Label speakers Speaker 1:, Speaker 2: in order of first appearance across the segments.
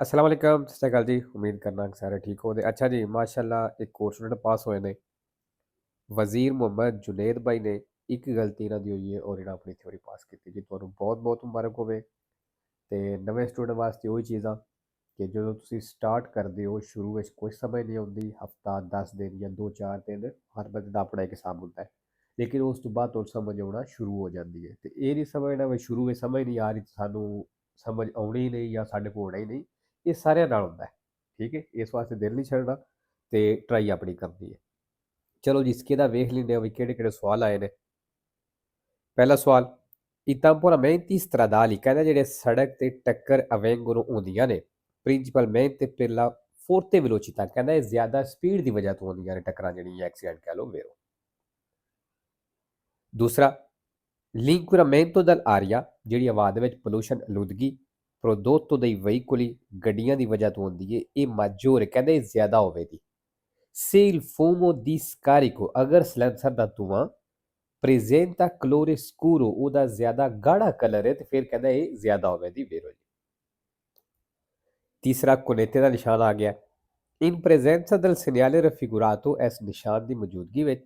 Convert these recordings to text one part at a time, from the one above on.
Speaker 1: अस्सलाम वालेकुम, सत श्री अकाल जी। उम्मीद करना कि सारे ठीक हो। अच्छा जी, माशाल्लाह एक कोर्स स्टूडेंट पास होए ने। वज़ीर मोहम्मद जुनैद भाई ने एक गलती इन्हां दी होई है और इन्हां अपनी थ्योरी पास कीती जी। ਤੁਹਾਨੂੰ ਬਹੁਤ-ਬਹੁਤ ਮੁਬਾਰਕ ਹੋਵੇ। ਤੇ ਨਵੇਂ ਸਟੂਡੈਂਟ ਵਾਸਤੇ ਉਹੀ ਚੀਜ਼ਾਂ ਕਿ ਜਦੋਂ ਤੁਸੀਂ ਸਟਾਰਟ ਕਰਦੇ ਹੋ ਸ਼ੁਰੂ ਵਿੱਚ ਕੋਈ ਸਮਝ ਨਹੀਂ ਆਉਂਦੀ, ਹਫਤਾ 10 ਦਿਨ ਜਾਂ 2-4 ਦਿਨ ਹਰ ਬੰਦੇ ਦਾ ਆਪਣਾ ਇੱਕ ਹਿਸਾਬ ਹੁੰਦਾ ਹੈ, ਲੇਕਿਨ ਉਸ ਤੋਂ ਬਾਅਦ ਤੁਹਾਨੂੰ ਸਮਝ ਆਉਣਾ ਸ਼ੁਰੂ ਹੋ ਜਾਂਦੀ ਹੈ। ਤੇ ਇਹ ਨਹੀਂ ਸਮਝਣਾ ਵੀ ਸ਼ੁਰੂ ਵਿੱਚ ਸਮਝ ਨਹੀਂ ਆ ਰਹੀ, ਸਾਨੂੰ ਸਮਝ ਆਉਣੀ ਨਹੀਂ ਜਾਂ ਸਾਡੇ ਕੋਲ ਹੋਣਾ ਹੀ ਨਹੀਂ। ਇਹ ਸਾਰਿਆਂ ਨਾਲ ਹੁੰਦਾ ਹੈ, ਠੀਕ ਹੈ। ਇਸ ਵਾਸਤੇ ਦਿਲ ਨਹੀਂ ਛੱਡਣਾ ਤੇ ਟਰਾਈ ਆਪਣੀ ਕਰਨੀ ਹੈ। ਚਲੋ ਜੀ, इसके ਦਾ ਵੇਖ ਲੈਂਦੇ ਹਾਂ ਵੀ ਕਿਹੜੇ ਕਿਹੜੇ ਸਵਾਲ ਆਏ ਨੇ। ਪਹਿਲਾ ਸਵਾਲ, ਇਤਾਂਪੁਰਾ ਮਿਹਨਤੀ stradali ਕਹਿੰਦਾ ਜਿਹੜੇ ਸੜਕ ਤੇ ਟੱਕਰ avvengono ਹੁੰਦੀਆਂ ਨੇ principalmente per la forte velocità, ਕਹਿੰਦਾ ਇਹ ਜ਼ਿਆਦਾ ਸਪੀਡ ਦੀ ਵਜ੍ਹਾ ਤੋਂ ਹੁੰਦੀਆਂ ਨੇ ਟੱਕਰਾਂ ਜਿਹੜੀਆਂ ਐਕਸੀਡੈਂਟ ਕਹਿ ਲਓ ਵੇਰੋ। ਦੂਸਰਾ, l'inquinamento dell'aria ਜਿਹੜੀ ਹਵਾ ਦੇ ਵਿੱਚ ਪੋਲੂਸ਼ਨ ਆਲੂਦਗੀ prodotto dai veicoli ਗੱਡੀਆਂ ਦੀ ਵਜ੍ਹਾ ਤੋਂ ਹੁੰਦੀ ਹੈ, ਇਹ maggiore ਕਹਿੰਦੇ ਜ਼ਿਆਦਾ ਹੋਵੇਗੀ। se il fumo di scarico ਅਗਰ ਸਿਲੰਸਰ ਦਾ ਧੂੰਆਂ presenta colore scuro ਉਹਦਾ ਜ਼ਿਆਦਾ ਗਾੜਾ ਕਲਰ ਹੈ ਤੇ ਫਿਰ ਕਹਿੰਦਾ ਇਹ ਜ਼ਿਆਦਾ ਹੋਵੇਗੀ ਵੇਰੋ ਜੀ। ਤੀਸਰਾ, ਕੋਨੇਤੇ ਦਾ ਨਿਸ਼ਾਨ ਆ ਗਿਆ। in presenza del segnale raffigurato ਇਸ ਨਿਸ਼ਾਨ ਦੀ ਮੌਜੂਦਗੀ ਵਿੱਚ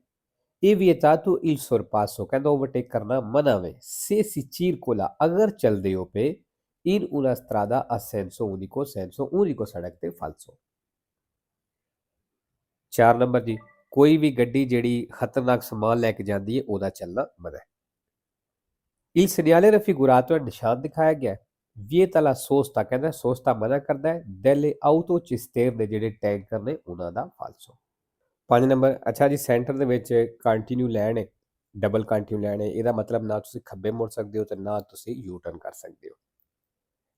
Speaker 1: ਇਹ vietato il sorpasso ਕਹਿੰਦਾ ਓਵਰਟੇਕ ਕਰਨਾ ਮਨਾ ਵੇ। se si circola ਅਗਰ ਚੱਲਦੇ ਹੋ ਪਏ in una strada a senso unico ਸੜਕ ਤੇ falso। 4 ਨੰਬਰ ਜੀ, ਕੋਈ ਵੀ ਗੱਡੀ ਜਿਹੜੀ ਖਤਰਨਾਕ ਸਮਾਨ ਲੈ ਕੇ ਜਾਂਦੀ ਹੈ ਉਹਦਾ ਚੱਲਣਾ ਮਨਾ ਹੈ। il segnale raffigurato ਨਿਸ਼ਾਨ ਦਿਖਾਇਆ ਗਿਆ vieta la sosta ਕਹਿੰਦਾ ਸੋਸਤਾ ਮਨਾ ਕਰਦਾ ਹੈ delle auto cisterne ਜਿਹੜੇ ਟੈਂਕਰ ਨੇ ਉਹਨਾਂ ਦਾ falso। 5 ਨੰਬਰ, ਅੱਛਾ ਜੀ, ਸੈਂਟਰ ਦੇ ਵਿੱਚ ਕੰਟੀਨਿਊ ਲੈਣ ਹੈ, ਡਬਲ ਕੰਟੀਨਿਊ ਲੈਣ ਹੈ। ਇਹਦਾ ਮਤਲਬ ਨਾ ਤੁਸੀਂ ਖੱਬੇ ਮੁੜ ਸਕਦੇ ਹੋ ਤੇ ਨਾ ਤੁਸੀਂ ਯੂ ਟਰਨ ਕਰ ਸਕਦੇ ਹੋ।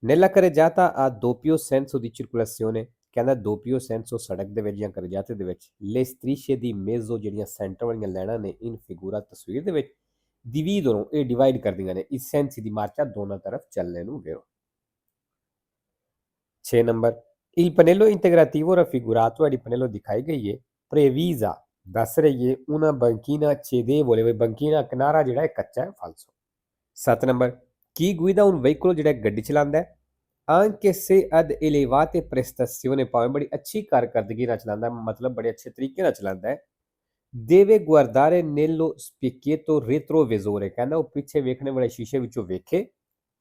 Speaker 1: nella carreggiata a doppio senso di circolazione ਕਹਿੰਦਾ doppio senso ਸੜਕ ਦੇ ਵਿੱਚ ਜਾਂ carreggiate ਦੇ ਵਿੱਚ le strisce di mezzo ਜਿਹੜੀਆਂ ਸੈਂਟਰ ਵਾਲੀਆਂ ਲੈਣਾਂ ਨੇ in figura ਤਸਵੀਰ ਦੇ ਵਿੱਚ dividono ਇਹ ਡਿਵਾਈਡ ਕਰਦੀਆਂ ਨੇ i sensi di marcia ਦੋਨਾਂ ਤਰਫ ਚੱਲਣੇ ਨੂੰ ਵੇਰੋ। 6 number, il pannello integrativo raffigurato ਜਿਹੜੀ ਪਨੇਲੋ ਦਿਖਾਈ ਗਈ ਹੈ previsa ਦੱਸ ਰਹੀ ਹੈ una banchina cedevole ਵੀ banchina ਕਿਨਾਰਾ ਜਿਹੜਾ ਹੈ ਕੱਚਾ ਹੈ falso। 7 ਨੰਬਰ, ਕੀ ਗੁਇਦਾ un veicolo ਜਿਹੜਾ ਗੱਡੀ ਚਲਾਉਂਦਾ ਹੈ anche se ad elevate prestazioni ਭਾਵੇਂ ਬੜੀ ਅੱਛੀ ਕਾਰਕਰਦਗੀ ਨਾਲ ਚਲਾਉਂਦਾ, ਮਤਲਬ ਬੜੇ ਅੱਛੇ ਤਰੀਕੇ ਨਾਲ ਚਲਾਉਂਦਾ ਹੈ deve guardare nello specchietto retrovisore ਕਹਿੰਦਾ ਉਹ ਪਿੱਛੇ ਵੇਖਣੇ ਵਾਲੇ ਸ਼ੀਸ਼ੇ ਵਿੱਚੋਂ ਵੇਖੇ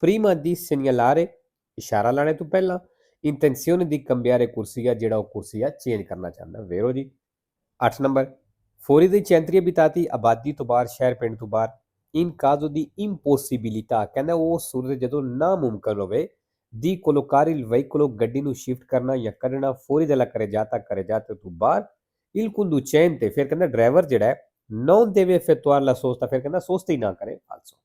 Speaker 1: prima di segnalare ਇਸ਼ਾਰਾ ਲਾਣੇ ਤੋਂ ਪਹਿਲਾਂ intenzione di cambiare ਕੁਰਸੀਆ ਜਿਹੜਾ ਉਹ ਕੁਰਸੀਆ ਚੇਂਜ ਕਰਨਾ ਚਾਹੁੰਦਾ ਵੇਰੋ ਜੀ। 8 ਨੰਬਰ, ਫੌਰੀ ਦੀ ਚੈਂਤਰੀ ਬਿਤਾਤੀ ਆਬਾਦੀ ਤੋਂ ਬਾਹਰ ਸ਼ਹਿਰ ਪਿੰਡ ਤੋਂ ਬਾਹਰ in caso di impossibilità ਕਹਿੰਦਾ ਉਹ ਸੂਰਤ ਜਦੋਂ ਨਾਮੁਮਕਨ ਹੋਵੇ di collocare il veicolo ਗੱਡੀ ਨੂੰ ਸ਼ਿਫਟ ਕਰਨਾ ਜਾਂ ਕੱਢਣਾ ਫੌਰੀ ਦਲਾ ਕਰੇ ਜਾਤਾ ਤੋਂ ਬਾਹਰ il conducente ਫਿਰ ਕਹਿੰਦਾ ਡਰਾਈਵਰ ਜਿਹੜਾ ਹੈ non deve effettuare la sosta ਫਿਰ ਕਹਿੰਦਾ ਸੋਸਤੀ ਨਾ ਕਰੇ falso।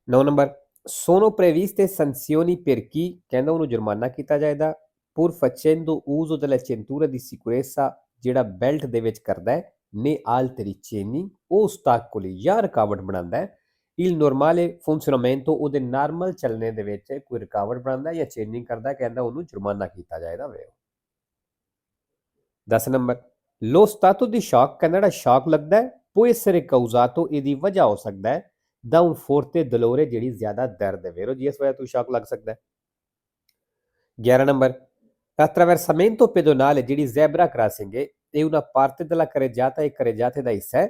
Speaker 1: 9 number, sono previste sanzioni per chi ਕਹਿੰਦਾ ਉਹਨੂੰ ਜੁਰਮਾਨਾ ਕੀਤਾ ਜਾਏਗਾ pur facendo uso della cintura di sicurezza ਜਿਹੜਾ ਬੈਲਟ ਦੇ ਵਿੱਚ ਕਰਦਾ ਹੈ ਨੇ altri cenni ਉਹ ostacoli ਜਾਂ ਰੁਕਾਵਟ ਬਣਾਉਂਦਾ ਹੈ il normale funzionamento ਉਹਦੇ ਨਾਰਮਲ ਚੱਲਣੇ ਦੇ ਵਿੱਚ ਕੋਈ ਰੁਕਾਵਟ ਬਣਾਉਂਦਾ ਜਾਂ ਚੇਂਜਿੰਗ ਕਰਦਾ ਕਹਿੰਦਾ ਉਹਨੂੰ ਜੁਰਮਾਨਾ ਕੀਤਾ ਜਾਏਗਾ ਵੇ। 10 number, lo stato di shock ਕਹਿੰਦਾ ਜਿਹੜਾ ਸ਼ੌਕ ਲੱਗਦਾ ਹੈ può essere causato ਇਹਦੀ ਵਜ੍ਹਾ ਹੋ ਸਕਦਾ ਹੈ da un forte dolore ਜਿਹੜੀ ਜ਼ਿਆਦਾ ਦਰਦ ਹੈ ਵੇਰੋ ਜੀ, ਇਸ ਵਜ੍ਹਾ ਤੋਂ ਸ਼ੌਕ ਲੱਗ ਸਕਦਾ ਹੈ। 11 ਨੰਬਰ, attraversamento pedonale ਜਿਹੜੀ ਜ਼ੈਬਰਾ ਕ੍ਰਾਸਿੰਗ ਹੈ ਇਹ una parte della carreggiata e carreggiate ਦਾ ਹਿੱਸਾ ਹੈ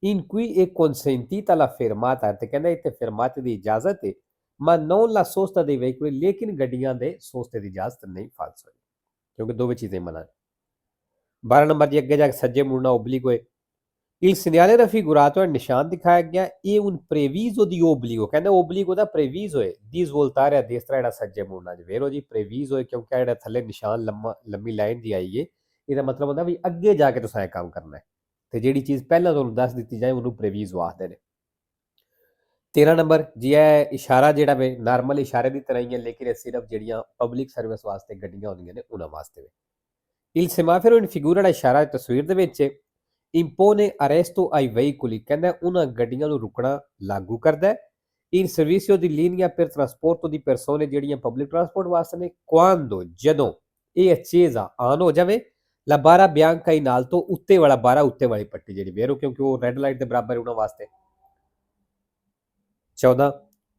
Speaker 1: in cui è consentita la fermata ਤੇ ਕਹਿੰਦਾ ਇੱਥੇ ਫਰਮਾਤੇ ਦੀ ਇਜਾਜ਼ਤ ਹੈ ma non la sosta dei veicoli ਲੇਕਿਨ ਗੱਡੀਆਂ ਦੇ ਸੋਸਤੇ ਦੀ ਇਜਾਜ਼ਤ ਨਹੀਂ falso ਕਿਉਂਕਿ ਦੋਵੇਂ ਚੀਜ਼ਾਂ ਮਨਾ ਹੈ। 12 ਨੰਬਰ ਜੀ, ਅੱਗੇ ਜਾ ਕੇ ਸੱਜੇ ਮੁੜਨਾ obliquo ਹੈ il segnale raffigurato ਨਿਸ਼ਾਨ ਦਿਖਾਇਆ ਗਿਆ ਇਹ un previso di obbligo ਕਹਿੰਦਾ obligo ਦਾ previso ਹੈ di svoltare a destra ਜਿਹੜਾ ਸੱਜੇ ਮੁੜਨਾ ਜੀ ਵੇਰੋ ਜੀ previso ਹੈ ਕਿਉਂਕਿ ਜਿਹੜਾ ਥੱਲੇ ਨਿਸ਼ਾਨ ਲੰਮੀ ਲਾਈਨ ਦੀ ਆਈ ਹੈ ਇਹਦਾ ਮਤਲਬ ਹੁੰਦਾ ਵੀ ਅੱਗੇ ਜਾ ਕੇ ਤੁਸੀਂ ਇਹ ਕੰਮ ਕਰਨਾ ਹੈ ਤੇ ਜਿਹੜੀ ਚੀਜ਼ ਪਹਿਲਾਂ ਤੁਹਾਨੂੰ ਦੱਸ ਦਿੱਤੀ ਜਾਏ ਉਹਨੂੰ previso ਆਖਦੇ ਨੇ। 13 ਨੰਬਰ ਜੀ, ਇਹ ਇਸ਼ਾਰਾ ਜਿਹੜਾ ਵੇ ਨਾਰਮਲ ਇਸ਼ਾਰੇ ਦੀ ਤਰ੍ਹਾਂ ਹੀ ਹੈ ਲੇਕਿਨ ਇਹ ਸਿਰਫ ਜਿਹੜੀਆਂ ਪਬਲਿਕ ਸਰਵਿਸ ਵਾਸਤੇ ਗੱਡੀਆਂ ਹੁੰਦੀਆਂ ਨੇ ਉਹਨਾਂ ਵਾਸਤੇ ਵੇ। il semaforo in figura ਦਾ ਇਸ਼ਾਰਾ ਤਸਵੀਰ ਦੇ ਵਿੱਚ impone arresto ai veicoli ਕਹਿੰਦਾ ਉਹਨਾਂ ਗੱਡੀਆਂ ਨੂੰ ਰੁਕਣਾ ਲਾਗੂ ਕਰਦਾ ਹੈ in servizio di linea per trasporto di persone ਜਿਹੜੀਆਂ ਪਬਲਿਕ ਟਰਾਂਸਪੋਰਟ ਵਾਸਤੇ ਨੇ quando ਜਦੋਂ ਇਹ accesa ਆਨ ਹੋ ਜਾਵੇ la barra bianca in alto ਉੱਤੇ ਵਾਲਾ ਬਾਰਾ ਉੱਤੇ ਵਾਲੀ ਪੱਟੀ ਜਿਹੜੀ ਵੇਰੋ ਕਿਉਂਕਿ ਉਹ ਰੈੱਡ ਲਾਈਟ ਦੇ ਬਰਾਬਰ ਉਹਨਾਂ ਵਾਸਤੇ। 14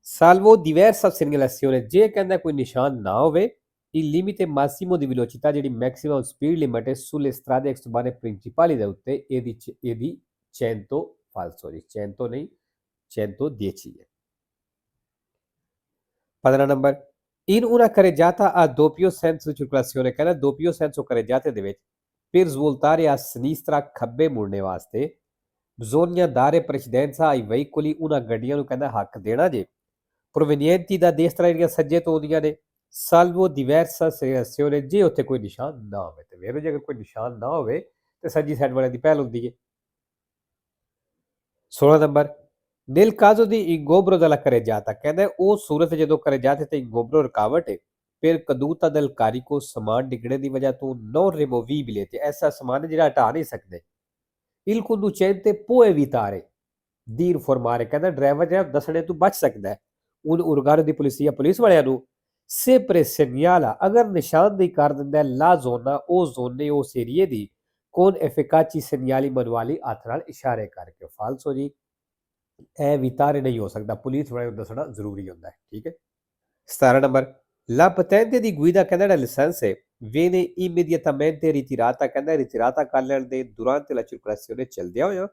Speaker 1: salvo diversa segnalazione ਜੇ ਕਹਿੰਦਾ ਕੋਈ ਨਿਸ਼ਾਨ ਨਾ ਹੋਵੇ il limite massimo di velocità ਜਿਹੜੀ ਮੈਕਸਿਮਮ ਸਪੀਡ ਲਿਮਟ ਹੈ sulle strade extraurbane principali ਦੇ ਉੱਤੇ ਇਹਦੀ 100 ਫਾਲਸੋ ਜੀ 100 ਨਹੀਂ 110 ਹੈ। 15 number in una carreggiata a doppio senso di circolazione ਕਹਿੰਦਾ doppio senso carreggiate ਦੇ ਵਿੱਚ per svoltare a sinistra ਖੱਬੇ ਮੁੜਨੇ ਵਾਸਤੇ bisogna dare precedenza ai veicoli ਉਹਨਾਂ ਗੱਡੀਆਂ ਨੂੰ ਕਹਿੰਦਾ ਹੱਕ ਦੇਣਾ ਜੇ provenienti da destra ਜਿਹੜੀਆਂ ਸੱਜੇ ਤੋਂ ਆਉਂਦੀਆਂ ਨੇ salvo diversa segnalazione ਜੇ ਉੱਥੇ ਕੋਈ ਨਿਸ਼ਾਨ ਨਾ ਹੋਵੇ ਤੇ ਵੇਰੋ ਜੇ ਅਗਰ ਕੋਈ ਨਿਸ਼ਾਨ ਨਾ ਹੋਵੇ ਤੇ ਸੱਜੀ ਸਾਈਡ ਵਾਲਿਆਂ ਦੀ ਪਹਿਲ ਹੁੰਦੀ ਹੈ। 16 number nel caso di ingombro della carreggiata ਕਹਿੰਦਾ ਉਹ ਸੂਰਤ ਜਦੋਂ carreggiate ਤੇ ingombro ਰੁਕਾਵਟ ਹੈ per caduta del carico ਸਮਾਨ ਡਿੱਗਣੇ ਦੀ ਵਜ੍ਹਾ ਤੋਂ non removibile ਤੇ ਐਸਾ ਸਮਾਨ ਜਿਹੜਾ ਹਟਾ ਨਹੀਂ ਸਕਦੇ il conducente può evitare di informare ਕਹਿੰਦਾ ਡਰਾਈਵਰ ਜਿਹੜਾ ਦੱਸਣੇ ਤੋਂ ਬਚ ਸਕਦਾ ਹੈ un organo di polizia police ਵਾਲਿਆਂ ਨੂੰ sempre segnala ਅਗਰ ਨਿਸ਼ਾਨਦੇਹੀ ਕਰ ਦਿੰਦਾ la zona ਉਹ ਜ਼ੋਨੇ ਉਸ ਏਰੀਏ ਦੀ con efficaci segnali manuali ਹੱਥ ਨਾਲ ਇਸ਼ਾਰੇ ਕਰਕੇ ਫਾਲਸੋ ਜੀ ਇਹ ਵਿਤਾਰੇ ਨਹੀਂ ਹੋ ਸਕਦਾ ਪੁਲਿਸ ਵਾਲਿਆਂ ਨੂੰ ਦੱਸਣਾ ਜ਼ਰੂਰੀ ਹੁੰਦਾ ਹੈ। ਠੀਕ ਹੈ। 17 number la patente di guida ਕਹਿੰਦਾ ਜਿਹੜਾ ਲਾਇਸੈਂਸ ਹੈ viene immediatamente ritirata ਕਹਿੰਦਾ ਰਿਟਿਰਾਤਾ ਕਰ ਲੈਣ ਦੇ durante la circolazione ਚੱਲਦਿਆਂ ਹੋਇਆ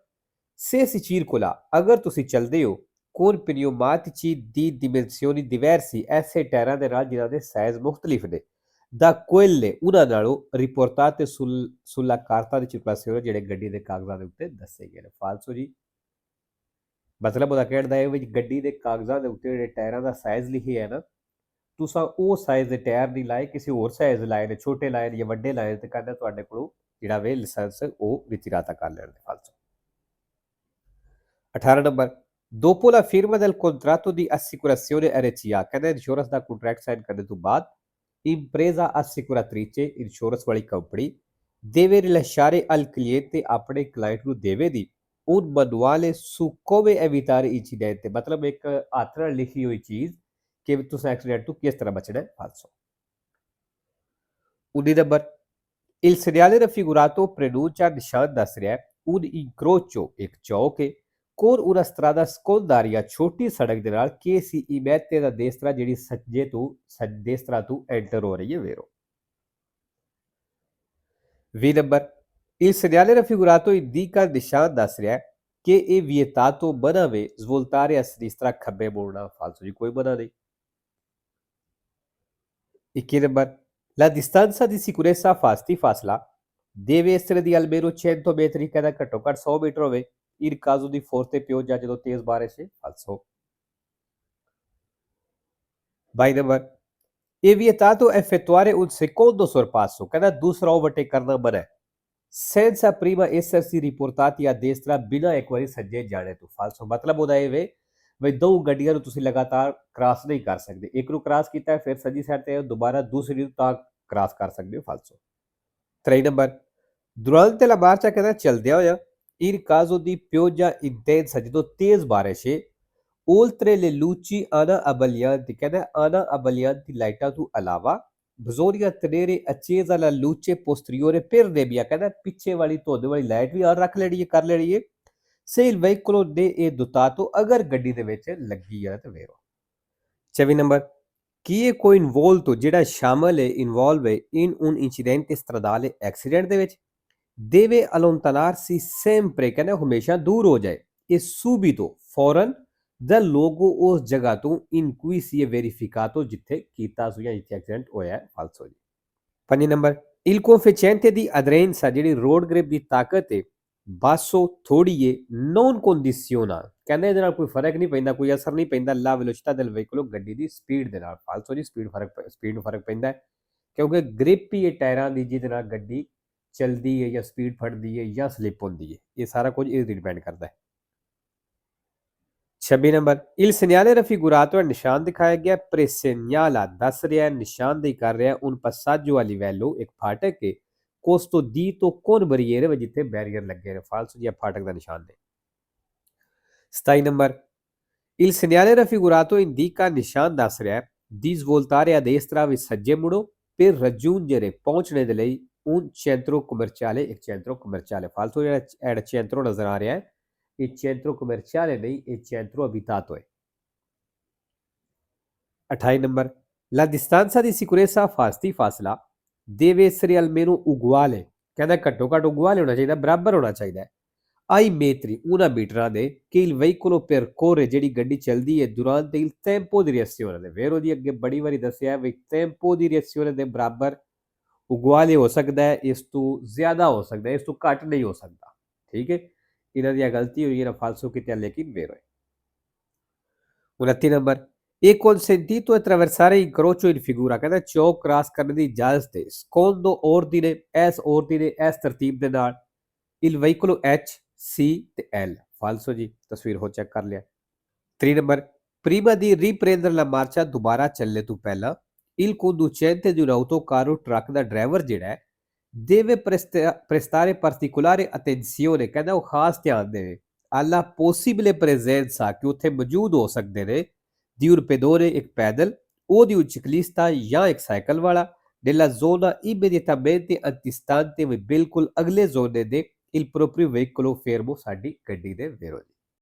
Speaker 1: se si circola ਅਗਰ ਤੁਸੀਂ ਚੱਲਦੇ ਹੋ con pneumatici di dimensioni diversi ਐਸੇ ਟਾਇਰਾਂ ਦੇ ਨਾਲ ਜਿਨ੍ਹਾਂ ਦੇ ਸਾਈਜ਼ ਮੁxtਲਿਫ ਨੇ da quelle ਉਹਨਾਂ ਨਾਲੋਂ ਰਿਪੋਰਟਾਤੇ sulla carta di circolazione ਜਿਹੜੇ ਗੱਡੀ ਦੇ ਕਾਗਜ਼ਾਂ ਦੇ ਉੱਤੇ ਦੱਸੇ ਗਏ ਨੇ ਫਾਲਸੋ ਜੀ ਮਤਲਬ ਉਹਦਾ ਕਹਿਣ ਦਾ ਇਹ ਵਿੱਚ ਗੱਡੀ ਦੇ ਕਾਗਜ਼ਾਂ ਦੇ ਉੱਤੇ ਜਿਹੜੇ ਟਾਇਰਾਂ ਦਾ ਸਾਈਜ਼ ਲਿਖਿਆ ਹੈ ਨਾ ਤੁਸੀਂ ਉਹ ਸਾਈਜ਼ ਦੇ ਟਾਇਰ ਨਹੀਂ ਲਾਏ ਕਿਸੇ ਹੋਰ ਸਾਈਜ਼ ਲਾਏ ਨੇ ਛੋਟੇ ਲਾਏ ਨੇ ਜਾਂ ਵੱਡੇ ਲਾਏ ਤੇ ਕਹਿੰਦਾ ਤੁਹਾਡੇ ਕੋਲੋਂ ਜਿਹੜਾ ਵੇ ਲਾਇਸੈਂਸ ਉਹ ਰਿਟਿਰਾਤਾ ਕਰ ਲੈਣ ਦੇ ਫਾਲਸੋ। 18 number dopo la firma del contratto di assicurazione RCA ਕਹਿੰਦਾ ਇੰਸ਼ੋਰੈਂਸ ਦਾ ਕੰਟਰੈਕਟ ਸਾਈਨ ਕਰਨ ਤੋਂ ਬਾਅਦ impresa assicuratrice ਇੰਸ਼ੋਰੈਂਸ ਵਾਲੀ company deve rilasciare al cliente ਆਪਣੇ ਕਲਾਇੰਟ ਨੂੰ ਦੇਵੇਗੀ un manuale su come evitare incidente ਮਤਲਬ ਇੱਕ ਹੱਥ ਨਾਲ ਲਿਖੀ ਹੋਈ ਚੀਜ਼ ਕਿ ਤੁਸੀਂ ਐਕਸੀਡੈਂਟ ਤੋਂ ਕਿਸ ਤਰ੍ਹਾਂ ਬਚਣਾ ਹੈ ਫਾਲਸੋ। 19 number il segnale raffigurato preannuncia ਨਿਸ਼ਾਨ ਦੱਸ ਰਿਹਾ ਹੈ un incrocio ਇੱਕ ਚੌਕ ਹੈ con una strada secondaria ਛੋਟੀ ਸੜਕ ਦੇ ਨਾਲ che si immette da destra ਜਿਹੜੀ ਸੱਜੇ ਤੋਂ destra ਤੋਂ ਐਂਟਰ ਹੋ ਰਹੀ ਹੈ ਵੇਰੋ। 20 number il segnale raffigurato indica ਨਿਸ਼ਾਨ ਦੱਸ ਰਿਹਾ ਹੈ ਕਿ ਇਹ vietato ਮਨਾ ਵੇ svoltare a sinistra ਖੱਬੇ ਮੋੜਨਾ ਫਾਲਸੋ ਜੀ ਕੋਈ ਮਨਾ ਨਹੀਂ। 21 number la distanza di sicurezza ਫਾਸਲਾ deve essere di almeno 100 metri ਕਹਿੰਦਾ ਘੱਟੋ ਘੱਟ 100 ਮੀਟਰ ਹੋਵੇ in caso di forte pioggia ਜਦੋਂ ਤੇਜ਼ ਬਾਰਿਸ਼ ਹੈ ਫਾਲਸੋ। 22 number è vietato effettuare un secondo sorpasso ਕਹਿੰਦਾ ਦੂਸਰਾ ਓਵਰਟੇਕ ਕਰਨਾ ਮਨਾ ਹੈ senza prima essersi riportati a destra ਬਿਨਾਂ ਇੱਕ ਵਾਰੀ ਸੱਜੇ ਜਾਣੇ ਤੋਂ ਫਾਲਸੋ ਮਤਲਬ ਉਹਦਾ ਇਹ ਵੇ ਵੀ ਦੋ ਗੱਡੀਆਂ ਨੂੰ ਤੁਸੀਂ ਲਗਾਤਾਰ ਕ੍ਰਾਸ ਨਹੀਂ ਕਰ ਸਕਦੇ ਇੱਕ ਨੂੰ ਕ੍ਰਾਸ ਕੀਤਾ ਫਿਰ ਸੱਜੀ ਸਾਈਡ ਤੇ ਦੁਬਾਰਾ ਦੂਸਰੀ ਨੂੰ ਤਾਂ ਕ੍ਰਾਸ ਕਰ ਸਕਦੇ ਹੋ ਫਾਲਸੋ। 23 ਨੰਬਰ durante la marcia ਕਹਿੰਦਾ ਚੱਲਦਿਆਂ ਹੋਇਆ in caso di pioggia intensa ਜਦੋਂ ਤੇਜ਼ ਬਾਰਿਸ਼ ਹੈ oltre le luci ana abbaglianti ਕਹਿੰਦਾ ana abbaglianti ਲਾਈਟਾਂ ਤੋਂ ਇਲਾਵਾ bisogna tenere accesa la luce posteriore per nebbia ਕਹਿੰਦਾ ਪਿੱਛੇ ਵਾਲੀ ਧੁੰਦ ਵਾਲੀ ਲਾਈਟ ਵੀ ਆਨ ਰੱਖ ਲੈਣੀ ਹੈ ਕਰ ਲੈਣੀ ਹੈ se il veicolo ne è dotato ਅਗਰ ਗੱਡੀ ਦੇ ਵਿੱਚ ਲੱਗੀ ਹੈ ਤੇ ਵੇਰੋ। 24 ਨੰਬਰ ਕੀ ਇਹ ਕੋਈ ਇਨਵੋਲਵ ਜਿਹੜਾ ਸ਼ਾਮਲ ਹੈ ਇਨਵੋਲਵ ਹੈ in un incidente stradale accident ਦੇ ਵਿੱਚ deve allontanarsi sempre ਕਹਿੰਦਾ ਹਮੇਸ਼ਾ ਦੂਰ ਹੋ ਜਾਏ ਇਹ subito ਫੌਰਨ ਦਾ ਲੋਗੋ ਉਸ ਜਗ੍ਹਾ ਤੋਂ in cui si è verificato ਜਿੱਥੇ ਕੀਤਾ ਸੀ ਜਾਂ ਜਿੱਥੇ ਐਕਸੀਡੈਂਟ ਹੋਇਆ ਹੈ ਫਾਲਸੋ ਜੀ। 5 number il coefficiente di aderenza ਜਿਹੜੀ ਰੋਡ ਗ੍ਰਿਪ ਦੀ ਤਾਕਤ ਹੈ ਬਾਸੋ ਥੋੜੀ ਏ non condiziona ਕਹਿੰਦੇ ਇਹਦੇ ਨਾਲ ਕੋਈ ਫਰਕ ਨਹੀਂ ਪੈਂਦਾ ਕੋਈ ਅਸਰ ਨਹੀਂ ਪੈਂਦਾ ਲਾ ਵੈਲੋਸਿਟà del veicolo ਗੱਡੀ ਦੀ ਸਪੀਡ ਦੇ ਨਾਲ ਫਾਲਸੋ ਜੀ ਸਪੀਡ ਨੂੰ ਫਰਕ ਪੈਂਦਾ ਕਿਉਂਕਿ ਗ੍ਰਿਪ ਹੀ ਇਹ ਟਾਇਰਾਂ ਦੀ ਜਿਹਦੇ ਨਾਲ ਗੱਡੀ ਚਲਦੀ ਹੈ ਜਾਂ ਸਪੀਡ ਫੜਦੀ ਹੈ ਜਾਂ ਸਲਿੱਪ ਹੁੰਦੀ ਹੈ ਇਹ ਸਾਰਾ ਕੁਝ ਇਸ ਤੇ ਡਿਪੈਂਡ ਕਰਦਾ ਹੈ। 26 ਨੰਬਰ il segnale raffigurato ਨਿਸ਼ਾਨ ਦਿਖਾਇਆ ਗਿਆ presegnala ਦੱਸ ਰਿਹਾ ਨਿਸ਼ਾਨਦੇਹੀ ਕਰ ਰਿਹਾ un passaggio a livello ਇੱਕ ਫਾਟਕ ਹੈ custodito con barriere ਜਿੱਥੇ ਬੈਰੀਅਰ ਲੱਗੇ ਨੇ ਫਾਲਸੋ ਜੀ ਫਾਟਕ ਦਾ ਨਿਸ਼ਾਨ ਦੇ। 27 number il segnale raffigurato indica ਨਿਸ਼ਾਨ ਦੱਸ ਰਿਹਾ di svoltare a destra ਵੀ ਸੱਜੇ ਮੁੜੋ per raggiungere ਪਹੁੰਚਣੇ ਦੇ ਲਈ un centro commerciale ਇੱਕ centro commerciale ਫਾਲਸੋ ਜਿਹੜਾ centro ਨਜ਼ਰ ਆ ਰਿਹਾ ਹੈ ਇਹ centro commerciale ਨਹੀਂ ਇਹ centro abitato ਹੈ। 28 number La distanza di sicurezza fasti ਫਾਸਲਾ deve essere almeno uguale, ਕਹਿੰਦਾ ਘੱਟੋ ਘੱਟ uguale ਹੋਣਾ ਚਾਹੀਦਾ, ਬਰਾਬਰ ਹੋਣਾ ਚਾਹੀਦਾ ਹੈ ai metri, una ਮੀਟਰਾਂ ਦੇ ਕਿ il veicolo percorre, ਜਿਹੜੀ ਗੱਡੀ ਚੱਲਦੀ ਹੈ durante il tempo di reazione ਦੇ ਵੇਰੋ ਜੀ ਅੱਗੇ ਬੜੀ ਵਾਰੀ ਦੱਸਿਆ ਵੀ tempo di reazione ਦੇ ਬਰਾਬਰ ਉਗਵਾਲੇ ਹੋ ਸਕਦਾ ਹੈ, ਇਸ ਤੋਂ ਜ਼ਿਆਦਾ ਹੋ ਸਕਦਾ ਹੈ, ਇਸ ਤੋਂ ਘੱਟ ਨਹੀਂ ਹੋ ਸਕਦਾ। ਠੀਕ ਹੈ, ਇਹਨਾਂ ਦੀ ਗਲਤੀ ਹੋਈ ਹੈ ਫਾਲਸੋ ਕਿਤੇ ਲੇਕਿਨ ਵੇਰੋ ਹੈ। 29 number e consentito attraversare incrocio in figura, ਕਹਿੰਦਾ ਚੌਕ ਕ੍ਰਾਸ ਕਰਨ ਦੀ ਇਜਾਜ਼ਤ ਹੈ secondo ordine, ਇਸ ਤਰਤੀਬ ਦੇ ਨਾਲ il veicolo H, C ਤੇ L। ਫਾਲਸੋ ਜੀ, ਤਸਵੀਰ ਹੋ ਚੈੱਕ ਕਰ ਲਿਆ। 3 number prima di riprendere la marcia, ਦੁਬਾਰਾ ਚੱਲਣੇ ਤੋਂ ਪਹਿਲਾਂ il conducente di un autocarro, truck ਦਾ ਡਰਾਈਵਰ ਜਿਹੜਾ ਹੈ deve prestare particolare attenzione, ਕਹਿੰਦਾ ਉਹ ਖਾਸ ਧਿਆਨ ਦੇਵੇ alla possibile presenza, ਕਿ ਉੱਥੇ ਮੌਜੂਦ ਹੋ ਸਕਦੇ ਨੇ di un pedone, ਇੱਕ ਪੈਦਲ, o di un ciclista ਜਾਂ ਇੱਕ ਸਾਈਕਲ ਵਾਲਾ nella zona immediatamente antistante, ਵੀ ਬਿਲਕੁਲ ਅਗਲੇ ਜ਼ੋਨੇ ਦੇ il proprio veicolo fermo, ਸਾਡੀ ਗੱਡੀ ਦੇ ਵਿਰੋਧ।